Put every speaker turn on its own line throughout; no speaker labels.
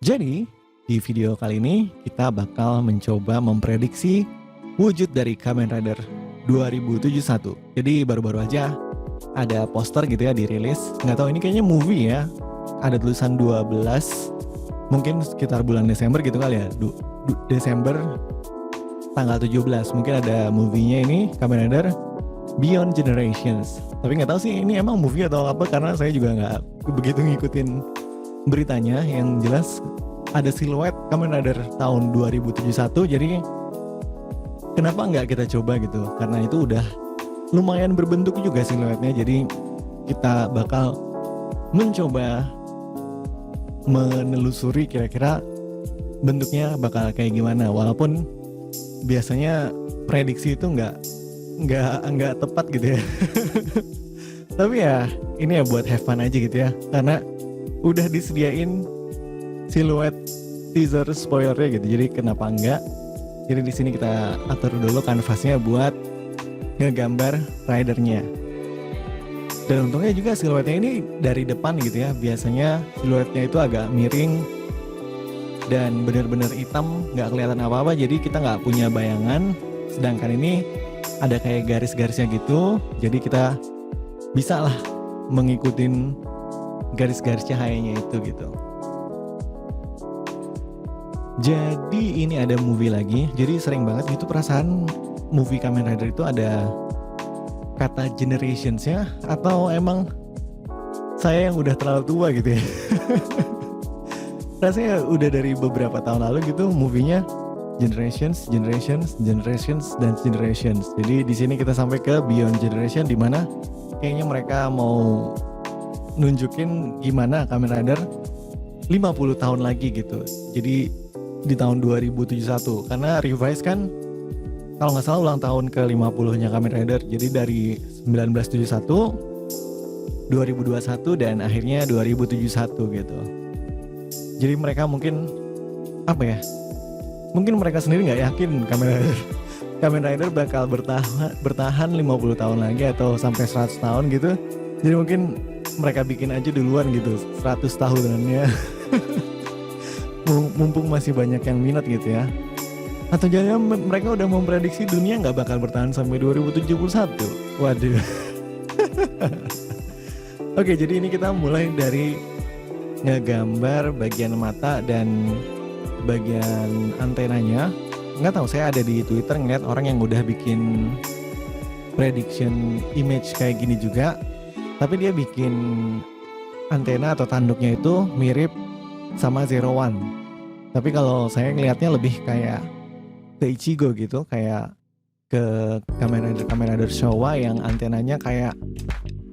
Jadi, di video kali ini kita bakal mencoba memprediksi wujud dari Kamen Rider 2071. Jadi baru-baru aja ada poster gitu ya dirilis. Nggak tahu ini kayaknya movie ya. Ada tulisan 12, mungkin sekitar bulan Desember gitu kali ya. Desember tanggal 17. Mungkin ada movie-nya ini Kamen Rider Beyond Generations. Tapi nggak tahu sih ini emang movie atau apa karena saya juga nggak begitu ngikutin beritanya. Yang jelas ada siluet Kamen Rider tahun 2071. Jadi kenapa nggak kita coba gitu, karena itu udah lumayan berbentuk juga siluetnya. Jadi kita bakal mencoba menelusuri kira-kira bentuknya bakal kayak gimana. Walaupun biasanya prediksi itu nggak tepat gitu ya. Tapi ya ini ya buat have fun aja gitu ya, karena udah disediain siluet teaser spoilernya gitu. Jadi kenapa enggak? Jadi di sini kita atur dulu kanvasnya buat ngegambar ridernya. Dan untungnya juga siluetnya ini dari depan gitu ya. Biasanya siluetnya itu agak miring dan benar-benar hitam, nggak kelihatan apa-apa. Jadi kita nggak punya bayangan. Sedangkan ini ada kayak garis-garisnya gitu. Jadi kita bisa lah mengikutin garis-garis cahayanya itu gitu. Jadi ini ada movie lagi. Jadi sering banget gitu perasaan movie Kamen Rider itu ada kata generations-nya, atau emang saya yang udah terlalu tua gitu ya. Rasanya udah dari beberapa tahun lalu gitu movie-nya generations, dan generations. Jadi di sini kita sampai ke Beyond Generation, di mana kayaknya mereka mau nunjukin gimana Kamen Rider 50 tahun lagi gitu. Jadi di tahun 2071, karena Revise kan kalau nggak salah ulang tahun ke 50-nya Kamen Rider. Jadi dari 1971, 2021 dan akhirnya 2071 gitu. Jadi mereka mungkin apa ya? Mungkin mereka sendiri nggak yakin Kamen Rider bakal bertahan 50 tahun lagi atau sampai 100 tahun gitu. Jadi mungkin mereka bikin aja duluan gitu 100 tahunannya. Mumpung masih banyak yang minat gitu ya. Atau jangan mereka udah memprediksi dunia nggak bakal bertahan sampai 2071. Waduh. Oke, jadi ini kita mulai dari ngegambar bagian mata dan bagian antenanya. Nggak tahu, saya ada di Twitter ngeliat orang yang udah bikin prediction image kayak gini juga. Tapi dia bikin antena atau tanduknya itu mirip sama Zero One. Tapi kalau saya ngelihatnya lebih kayak ke Ichigo gitu, kayak ke Kamen Rider Showa yang antenanya kayak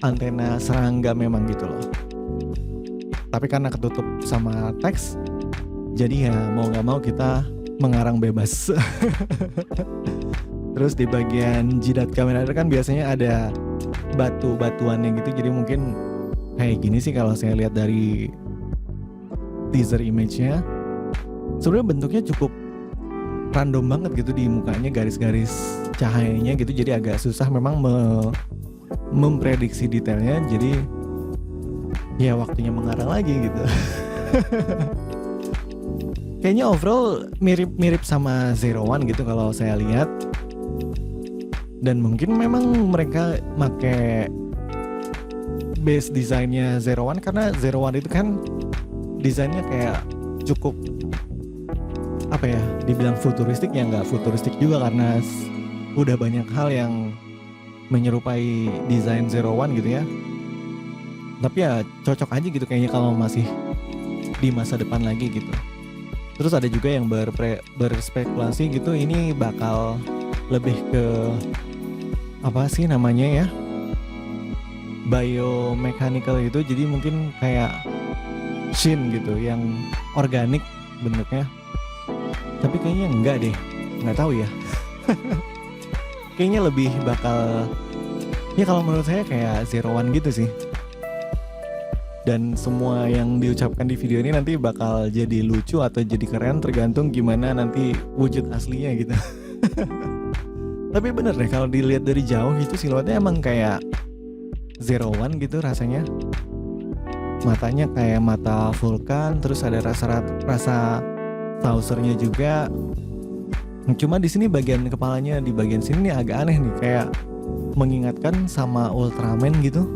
antena serangga memang gitu loh. Tapi karena ketutup sama teks, jadi ya mau nggak mau kita mengarang bebas. Terus di bagian jidat Kamen Rider kan biasanya ada batu-batuannya gitu, jadi mungkin kayak gini sih kalau saya lihat dari teaser image-nya. Sebenarnya bentuknya cukup random banget gitu di mukanya, garis-garis cahayanya gitu, jadi agak susah memang memprediksi detailnya. Jadi ya waktunya mengarang lagi gitu. Kayaknya overall mirip sama Zero One gitu kalau saya lihat. Dan mungkin memang mereka make base desainnya Zero One, karena Zero One itu kan desainnya kayak cukup apa ya, dibilang futuristik ya nggak futuristik juga, karena udah banyak hal yang menyerupai desain Zero One gitu ya. Tapi ya cocok aja gitu kayaknya kalau masih di masa depan lagi gitu. Terus ada juga yang berspekulasi gitu, ini bakal lebih ke apa sih namanya ya, biomechanical gitu. Jadi mungkin kayak Shin gitu, yang organik bentuknya. Tapi kayaknya enggak deh, nggak tahu ya. Kayaknya lebih bakal, ya kalau menurut saya kayak Zero One gitu sih. Dan semua yang diucapkan di video ini nanti bakal jadi lucu atau jadi keren, tergantung gimana nanti wujud aslinya gitu. Tapi bener deh kalau dilihat dari jauh gitu siluetnya emang kayak Zero One gitu rasanya. matanya kayak mata vulkan, terus ada rasa saucernya juga. Cuma di sini bagian kepalanya, di bagian sini nih agak aneh nih, kayak mengingatkan sama Ultraman gitu.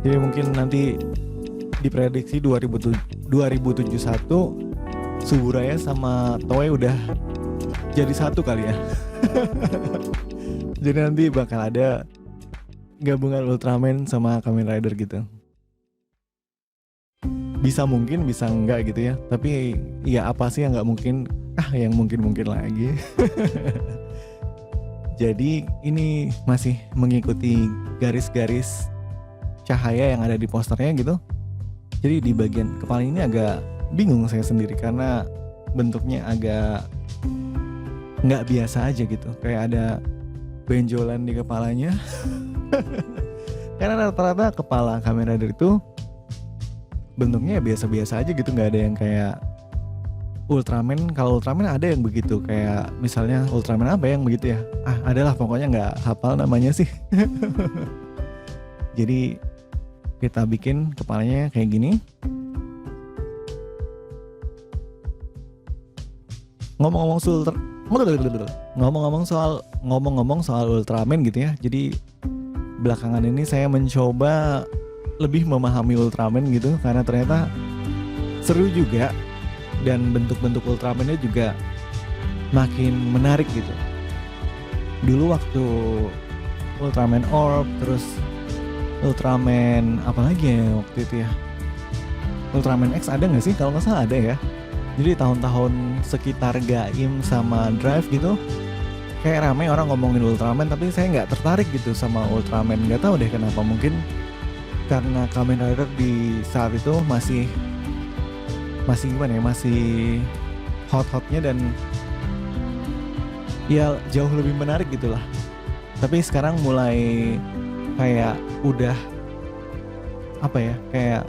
Jadi mungkin nanti diprediksi 2071 Suburaya sama Toei udah jadi satu kali ya. Jadi nanti bakal ada gabungan Ultraman sama Kamen Rider gitu. Bisa mungkin, bisa enggak gitu ya. Tapi ya apa sih yang nggak mungkin? Yang mungkin-mungkin lagi. Jadi ini masih mengikuti garis-garis cahaya yang ada di posternya gitu. Jadi di bagian kepala ini agak bingung saya sendiri karena bentuknya agak nggak biasa aja gitu. Kayak ada benjolan di kepalanya. Karena rata-rata kepala Kamen Rider itu bentuknya biasa-biasa aja gitu, nggak ada yang kayak Ultraman. Kalau Ultraman ada yang begitu, kayak misalnya Ultraman apa yang begitu ya, adalah pokoknya nggak hafal namanya sih. Jadi kita bikin kepalanya kayak gini. Ngomong-ngomong soal Ultraman gitu ya. Jadi belakangan ini saya mencoba lebih memahami Ultraman gitu, karena ternyata seru juga dan bentuk-bentuk Ultramannya juga makin menarik gitu. Dulu waktu Ultraman Orb, terus Ultraman apalagi ya waktu itu ya, Ultraman X ada nggak sih? Kalau nggak salah ada ya. Jadi tahun-tahun sekitar Gaim sama Drive gitu, kayak ramai orang ngomongin Ultraman, tapi saya nggak tertarik gitu sama Ultraman. Nggak tahu deh kenapa, mungkin karena Kamen Rider di saat itu masih gimana ya, masih hot-hotnya dan ya jauh lebih menarik gitulah. Tapi sekarang mulai kayak udah apa ya, kayak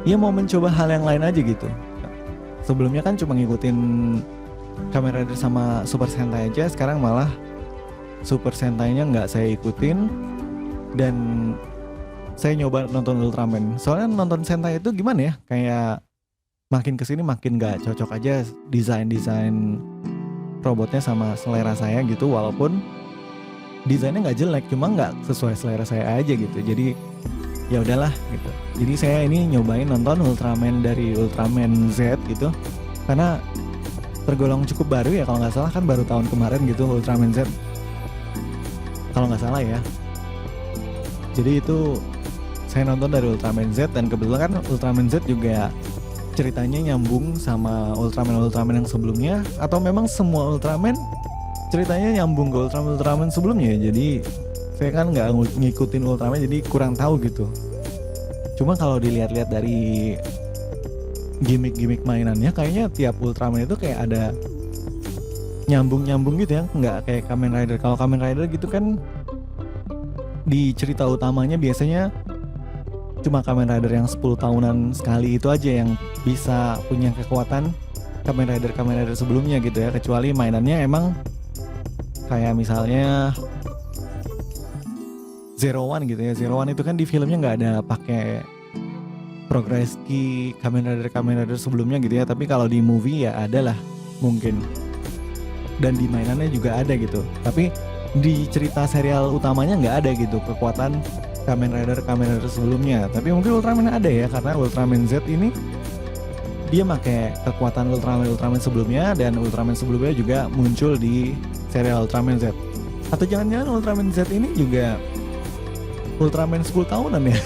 ya mau mencoba hal yang lain aja gitu. Sebelumnya kan cuma ngikutin Kamen Rider sama Super Sentai aja, sekarang malah Super Sentai-nya nggak saya ikutin dan saya nyoba nonton Ultraman. Soalnya nonton Sentai itu gimana ya, kayak makin kesini makin nggak cocok aja desain robotnya sama selera saya gitu. Walaupun desainnya nggak jelek, cuma nggak sesuai selera saya aja gitu. Jadi ya udahlah gitu. Jadi saya ini nyobain nonton Ultraman dari Ultraman Z gitu, karena tergolong cukup baru ya, kalau nggak salah kan baru tahun kemarin gitu Ultraman Z, kalau nggak salah ya. Jadi itu saya nonton dari Ultraman Z, dan kebetulan kan Ultraman Z juga ceritanya nyambung sama Ultraman yang sebelumnya, atau memang semua Ultraman ceritanya nyambung ke Ultraman sebelumnya. Jadi saya kan nggak ngikutin Ultraman, jadi kurang tahu gitu. Cuma kalau dilihat-lihat dari gimmick mainannya, kayaknya tiap Ultraman itu kayak ada nyambung gitu ya, nggak kayak Kamen Rider. Kalau Kamen Rider gitu kan di cerita utamanya biasanya cuma Kamen Rider yang 10 tahunan sekali itu aja yang bisa punya kekuatan Kamen Rider sebelumnya gitu ya, kecuali mainannya emang kayak misalnya Zero One gitu ya. Zero One itu kan di filmnya nggak ada pakai progress key Kamen Rider sebelumnya gitu ya, tapi kalau di movie ya ada lah mungkin, dan di mainannya juga ada gitu. Tapi di cerita serial utamanya nggak ada gitu kekuatan Kamen Rider sebelumnya. Tapi mungkin Ultraman ada ya, karena Ultraman Z ini dia pakai kekuatan Ultraman sebelumnya, dan Ultraman sebelumnya juga muncul di serial Ultraman Z. Atau jangan-jangan Ultraman Z ini juga Ultraman 10 tahunan ya.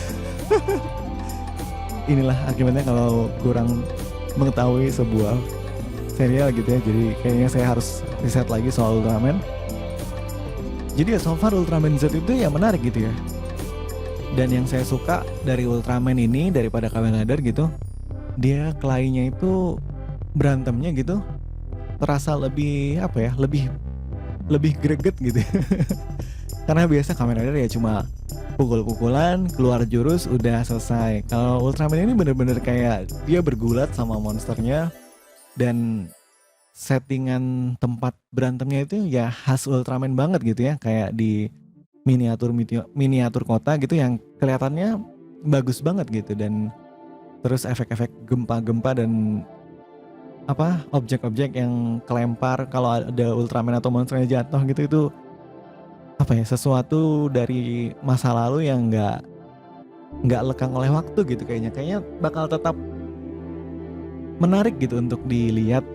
Inilah akibatnya kalau kurang mengetahui sebuah serial gitu ya. Jadi kayaknya saya harus riset lagi soal Ultraman. Jadi ya so far Ultraman Z itu ya menarik gitu ya. Dan yang saya suka dari Ultraman ini daripada Kamen Rider gitu, dia klaynya itu berantemnya gitu terasa lebih apa ya, lebih greget gitu. Karena biasa Kamen Rider ya cuma pukul-pukulan, keluar jurus, udah selesai. Kalau Ultraman ini bener-bener kayak dia bergulat sama monsternya, dan settingan tempat berantemnya itu ya khas Ultraman banget gitu ya, kayak di miniatur kota gitu yang kelihatannya bagus banget gitu, dan terus efek-efek gempa-gempa dan objek-objek yang kelempar kalau ada Ultraman atau monsternya jatuh gitu, itu sesuatu dari masa lalu yang nggak lekang oleh waktu gitu. Kayaknya bakal tetap menarik gitu untuk dilihat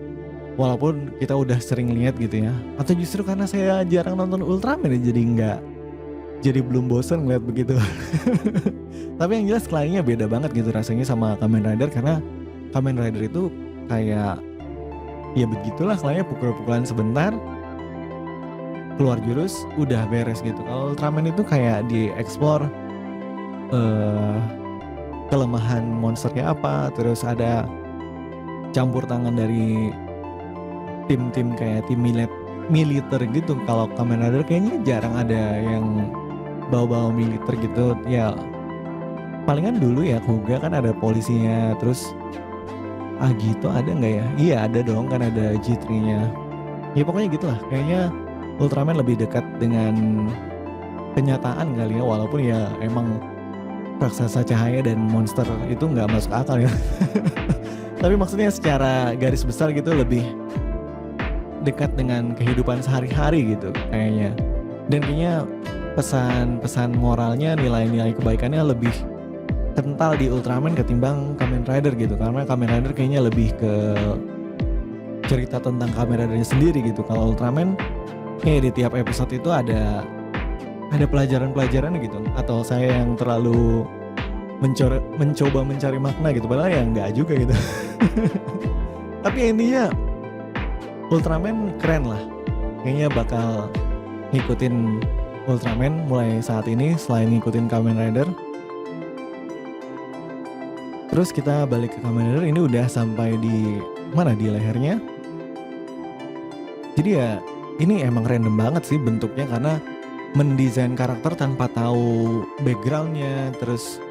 walaupun kita udah sering lihat gitu ya. Atau justru karena saya jarang nonton Ultraman ya, jadi belum bosen ngeliat begitu. Tapi yang jelas kliennya beda banget gitu rasanya sama Kamen Rider, karena Kamen Rider itu kayak ya begitulah, kliennya pukul-pukulan sebentar, keluar jurus, udah beres gitu. Kalau Ultraman itu kayak dieksplor kelemahan monsternya apa, terus ada campur tangan dari tim-tim kayak tim militer gitu. Kalau Kamen Rider kayaknya jarang ada yang bawa-bawa militer gitu ya. Palingan dulu ya Kuga kan ada polisinya, terus Agito ada nggak ya? Iya ada dong, kan ada G3-nya. Ya pokoknya gitulah, kayaknya Ultraman lebih dekat dengan kenyataan kali ya, walaupun ya emang raksasa cahaya dan monster itu nggak masuk akal ya. Tapi maksudnya secara garis besar gitu lebih dekat dengan kehidupan sehari-hari gitu kayaknya. Dan kayaknya pesan-pesan moralnya, nilai-nilai kebaikannya lebih kental di Ultraman ketimbang Kamen Rider gitu. Karena Kamen Rider kayaknya lebih ke cerita tentang Kamen Ridernya sendiri gitu. Kalau Ultraman kayak di tiap episode itu ada pelajaran-pelajaran gitu. Atau saya yang terlalu mencoba mencari makna gitu, padahal ya enggak juga gitu. Tapi intinya Ultraman keren lah. Kayaknya bakal ngikutin Ultraman mulai saat ini selain ngikutin Kamen Rider. Terus kita balik ke Kamen Rider, ini udah sampai di mana, di lehernya. Jadi ya ini emang random banget sih bentuknya, karena mendesain karakter tanpa tahu backgroundnya, terus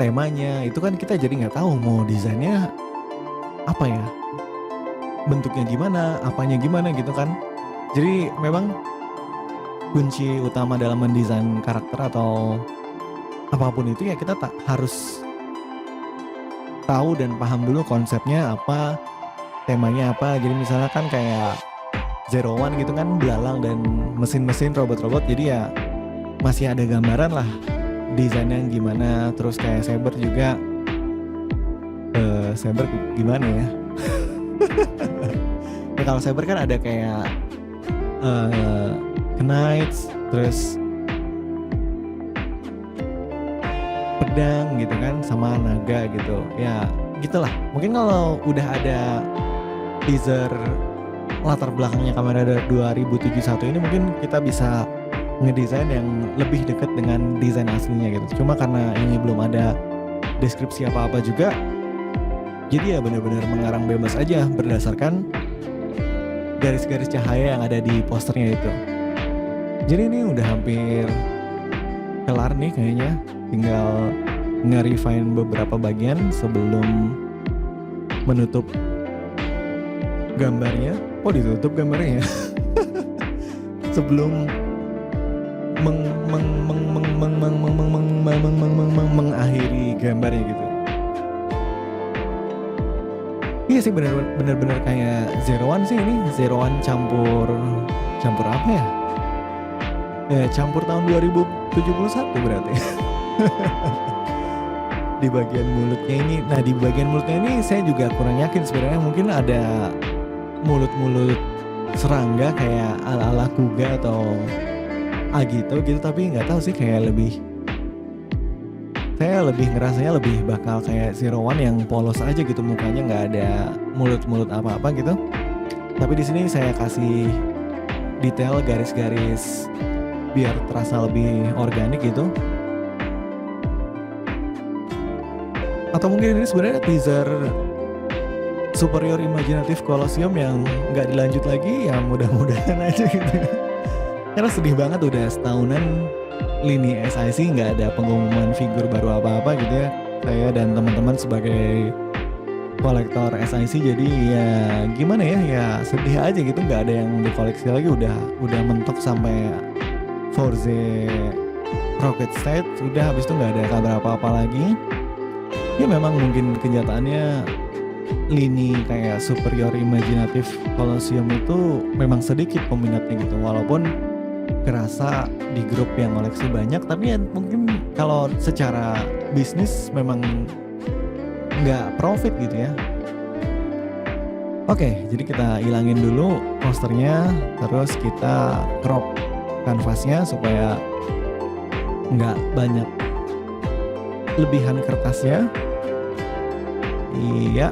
temanya itu kan kita jadi nggak tahu mau desainnya apa ya, bentuknya gimana, apanya gimana gitu kan. Jadi memang kunci utama dalam mendesain karakter atau apapun itu ya kita harus tahu dan paham dulu konsepnya apa, temanya apa. Jadi misalnya kan kayak Zero One gitu kan, belalang dan mesin-mesin, robot-robot, jadi ya masih ada gambaran lah desainnya gimana. Terus kayak Saber juga, Saber gimana ya? Ya kalau Saber kan ada kayak Knights, terus pedang gitu kan, sama naga gitu ya, gitulah. Mungkin kalau udah ada teaser latar belakangnya Kamen Rider 2071 ini, mungkin kita bisa ngedesain yang lebih dekat dengan desain aslinya gitu. Cuma karena ini belum ada deskripsi apa-apa juga, jadi ya benar-benar mengarang bebas aja berdasarkan garis-garis cahaya yang ada di posternya itu. Jadi ini udah hampir kelar nih kayaknya, tinggal nge-refine beberapa bagian sebelum menutup gambarnya. Oh ditutup gambarnya ya. Sebelum mengakhiri gambarnya gitu. Iya sih, benar-benar kayak Zero One sih ini. Zero One campur apa ya? Ya campur tahun 2071 berarti. Di bagian mulutnya ini. Nah di bagian mulutnya ini saya juga kurang yakin sebenarnya, mungkin ada mulut-mulut serangga kayak ala-ala Kuga atau Agito gitu, tapi nggak tahu sih, kayak saya lebih ngerasanya lebih bakal kayak Zero One yang polos aja gitu mukanya, nggak ada mulut-mulut apa-apa gitu. Tapi di sini saya kasih detail garis-garis biar terasa lebih organik gitu. Atau mungkin ini sebenarnya teaser Superior Imaginative Colosseum yang nggak dilanjut lagi, ya mudah-mudahan aja gitu. Karena sedih banget udah setahunan lini SIC nggak ada pengumuman figur baru apa-apa gitu ya. Saya dan teman-teman sebagai kolektor SIC jadi ya gimana ya sedih aja gitu, nggak ada yang dikoleksi lagi. Udah mentok sampai Forze rocket stage, udah habis itu nggak ada kabar apa-apa lagi. Ya memang mungkin kenyataannya lini kayak superior imajinatif Colosseum itu memang sedikit peminatnya gitu, walaupun kerasa di grup yang koleksi banyak, tapi ya mungkin kalau secara bisnis memang nggak profit gitu ya. Oke, jadi kita hilangin dulu posternya, terus kita crop kanvasnya supaya nggak banyak lebihan kertasnya. Iya,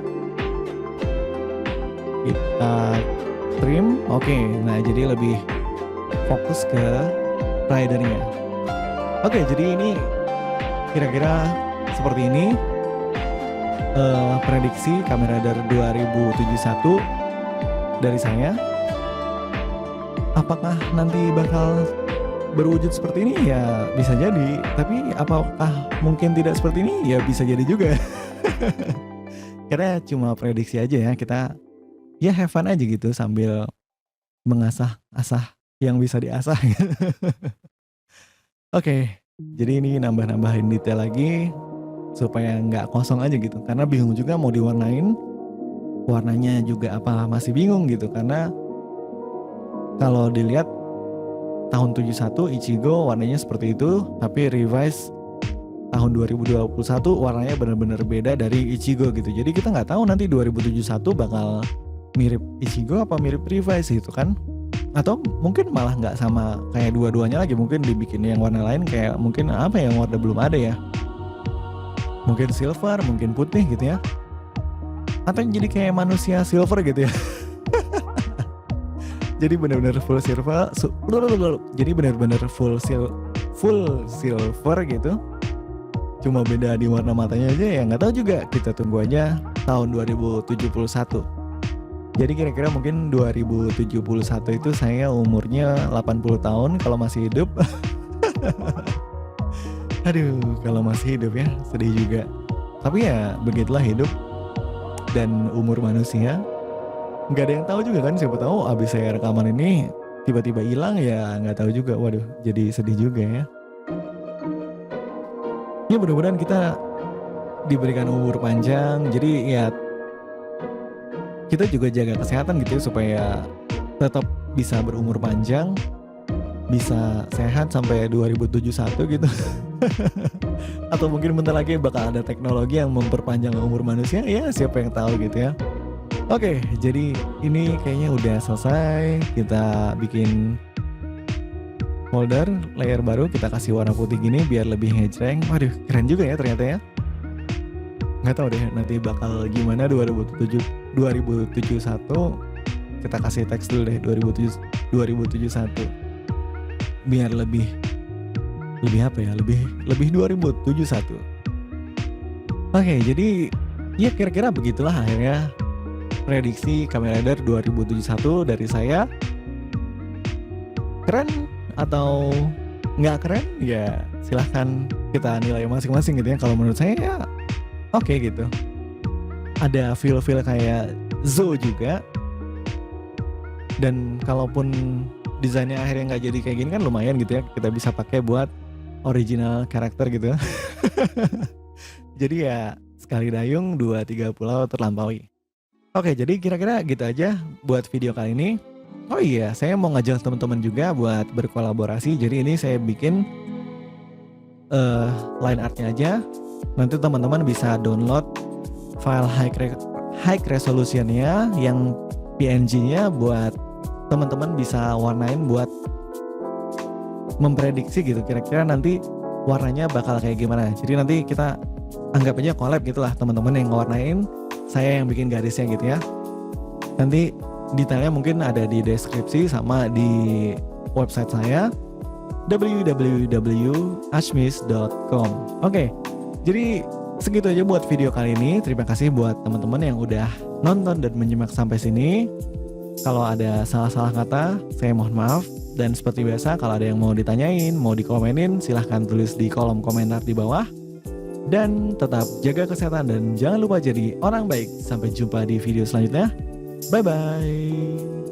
kita trim. Oke, nah jadi lebih fokus ke ridernya. Oke, jadi ini kira-kira seperti ini prediksi Kamen Rider 2071 dari saya. Apakah nanti bakal berwujud seperti ini? Ya bisa jadi, tapi apakah mungkin tidak seperti ini? Ya bisa jadi juga. Karena cuma prediksi aja ya, kita ya have fun aja gitu sambil mengasah-asah yang bisa diasah. Oke, jadi ini nambah-nambahin detail lagi supaya nggak kosong aja gitu, karena bingung juga mau diwarnain, warnanya juga apa masih bingung gitu, karena kalau dilihat tahun 71 Ichigo warnanya seperti itu, tapi revise tahun 2021 warnanya benar-benar beda dari Ichigo gitu. Jadi kita nggak tahu nanti 2071 bakal mirip Ichigo apa mirip revise gitu kan, atau mungkin malah nggak sama kayak dua-duanya lagi, mungkin dibikin yang warna lain, kayak mungkin apa yang warna belum ada ya, mungkin silver, mungkin putih gitu ya, atau jadi kayak manusia silver gitu ya. Jadi benar-benar full silver, jadi benar-benar full silver gitu, cuma beda di warna matanya aja ya, nggak tahu juga, kita tunggu aja tahun 2071. Jadi kira-kira mungkin 2071 itu saya umurnya 80 tahun kalau masih hidup. Aduh, kalau masih hidup ya, sedih juga. Tapi ya begitulah hidup dan umur manusia. Gak ada yang tahu juga kan, siapa tahu abis saya rekaman ini tiba-tiba hilang ya, nggak tahu juga. Waduh, jadi sedih juga ya. Ya mudah-mudahan kita diberikan umur panjang. Jadi ya kita juga jaga kesehatan gitu ya, supaya tetap bisa berumur panjang, bisa sehat sampai 2071 gitu. Atau mungkin bentar lagi bakal ada teknologi yang memperpanjang umur manusia, ya siapa yang tahu gitu ya. Oke, jadi ini kayaknya udah selesai. Kita bikin folder layer baru, kita kasih warna putih gini biar lebih ngejreng. Waduh, keren juga ya ternyata ya. Nggak tahu deh nanti bakal gimana 2071. Kita kasih teks dulu deh 2071 biar lebih apa ya, lebih 2071. Oke, jadi ya kira-kira begitulah akhirnya prediksi Kamen Rider 2071 dari saya. Keren atau nggak keren ya silahkan kita nilai masing-masing gitu ya. Kalau menurut saya ya oke gitu. Ada feel kayak Zo juga. Dan kalaupun desainnya akhirnya nggak jadi kayak gini kan lumayan gitu ya, kita bisa pakai buat original karakter gitu. Jadi ya sekali dayung 2-3 pulau terlampaui. Oke, jadi kira-kira gitu aja buat video kali ini. Oh iya, saya mau ngajak teman-teman juga buat berkolaborasi. Jadi ini saya bikin line artnya aja. Nanti teman-teman bisa download file high resolutionnya yang PNG-nya buat teman-teman bisa warnain buat memprediksi gitu. Kira-kira nanti warnanya bakal kayak gimana. Jadi nanti kita anggap aja collab gitulah, teman-teman yang ngewarnain, saya yang bikin garisnya gitu ya. Nanti detailnya mungkin ada di deskripsi sama di website saya www.ashmis.com. Oke, jadi segitu aja buat video kali ini. Terima kasih buat teman-teman yang udah nonton dan menyimak sampai sini. Kalau ada salah-salah kata, saya mohon maaf. Dan seperti biasa, kalau ada yang mau ditanyain, mau dikomenin, silahkan tulis di kolom komentar di bawah. Dan tetap jaga kesehatan dan jangan lupa jadi orang baik. Sampai jumpa di video selanjutnya. Bye-bye.